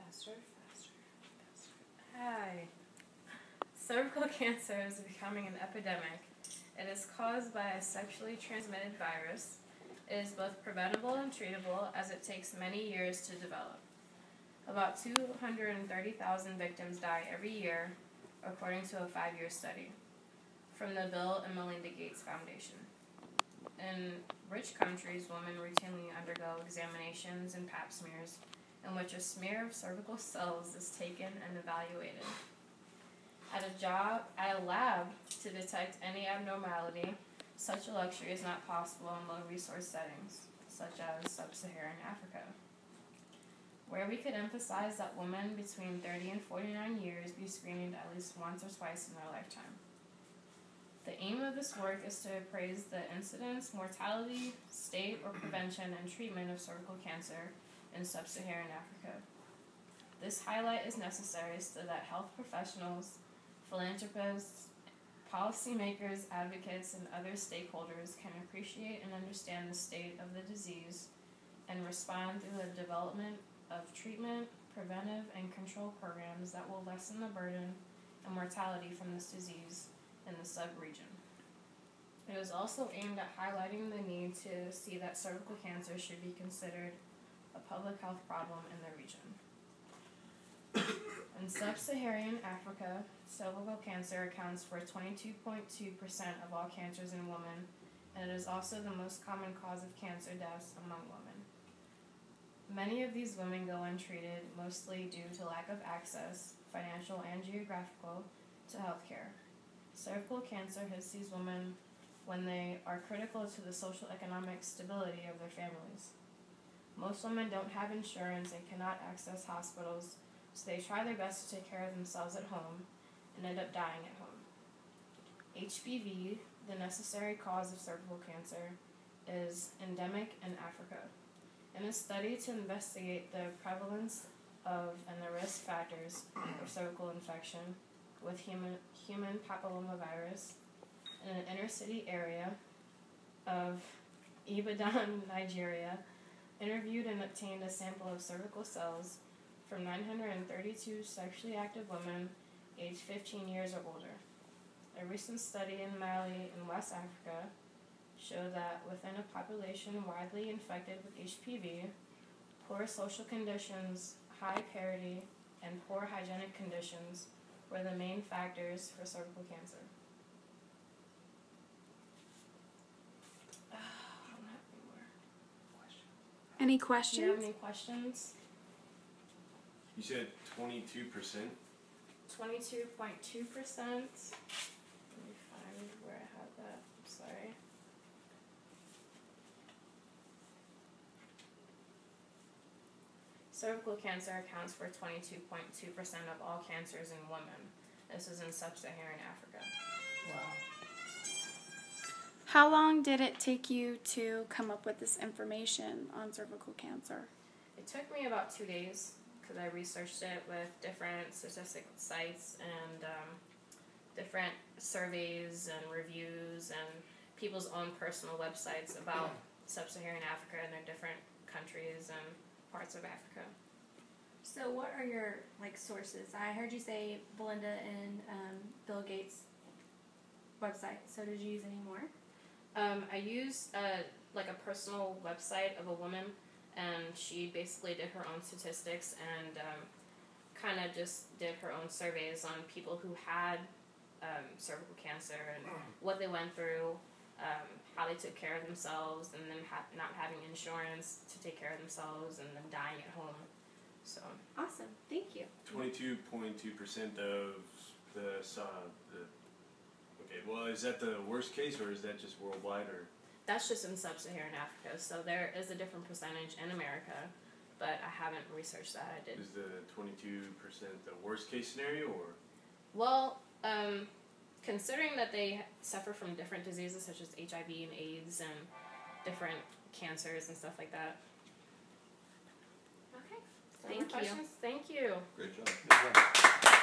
Faster. Hi. Cervical cancer is becoming an epidemic. It is caused by a sexually transmitted virus. It is both preventable and treatable, as it takes many years to develop. About 230,000 victims die every year, according to a 5-year study from the Bill and Melinda Gates Foundation. In rich countries, women routinely undergo examinations and pap smears, in which a smear of cervical cells is taken and evaluated. At a lab to detect any abnormality, such a luxury is not possible in low-resource settings, such as sub-Saharan Africa, where we could emphasize that women between 30 and 49 years be screened at least once or twice in their lifetime. The aim of this work is to appraise the incidence, mortality, state, or prevention and treatment of cervical cancer in sub-Saharan Africa. This highlight is necessary so that health professionals, philanthropists, policymakers, advocates, and other stakeholders can appreciate and understand the state of the disease and respond through the development of treatment, preventive, and control programs that will lessen the burden and mortality from this disease in the sub-region. It is also aimed at highlighting the need to see that cervical cancer should be considered a public health problem in the region. In sub-Saharan Africa, cervical cancer accounts for 22.2% of all cancers in women, and it is also the most common cause of cancer deaths among women. Many of these women go untreated, mostly due to lack of access, financial and geographical, to healthcare. Cervical cancer hits these women when they are critical to the social economic stability of their families. Most women don't have insurance and cannot access hospitals, so they try their best to take care of themselves at home and end up dying at home. HPV, the necessary cause of cervical cancer, is endemic in Africa. In a study to investigate the prevalence of and the risk factors of cervical infection with human papillomavirus in an inner-city area of Ibadan, Nigeria, interviewed and obtained a sample of cervical cells from 932 sexually active women aged 15 years or older. A recent study in Mali in West Africa showed that within a population widely infected with HPV, poor social conditions, high parity, and poor hygienic conditions were the main factors for cervical cancer. I don't have any more questions. Any questions? Do you have any questions? You said 22%? 22.2%. Let me find where I have that. I'm sorry. Cervical cancer accounts for 22.2% of all cancers in women. This is in sub-Saharan Africa. Wow. How long did it take you to come up with this information on cervical cancer? It took me about 2 days because I researched it with different statistical sites and different surveys and reviews and people's own personal websites about sub-Saharan Africa and their different countries and parts of Africa. So what are your sources? I heard you say Belinda and Bill Gates website. So did you use any more? I used a personal website of a woman, and she basically did her own statistics and kind of just did her own surveys on people who had cervical cancer and what they went through, how they took care of themselves, and then not having insurance to take care of themselves, and then dying at home. So awesome, thank you. 22.2% of the okay. Well, is that the worst case, or is that just worldwide, or? That's just in sub-Saharan Africa. So there is a different percentage in America, but I haven't researched that. I did. Is the 22% the worst case scenario, or? Well, considering that they suffer from different diseases such as HIV and AIDS and different cancers and stuff like that. Okay. Thank you. Thank you. Great job. Good job.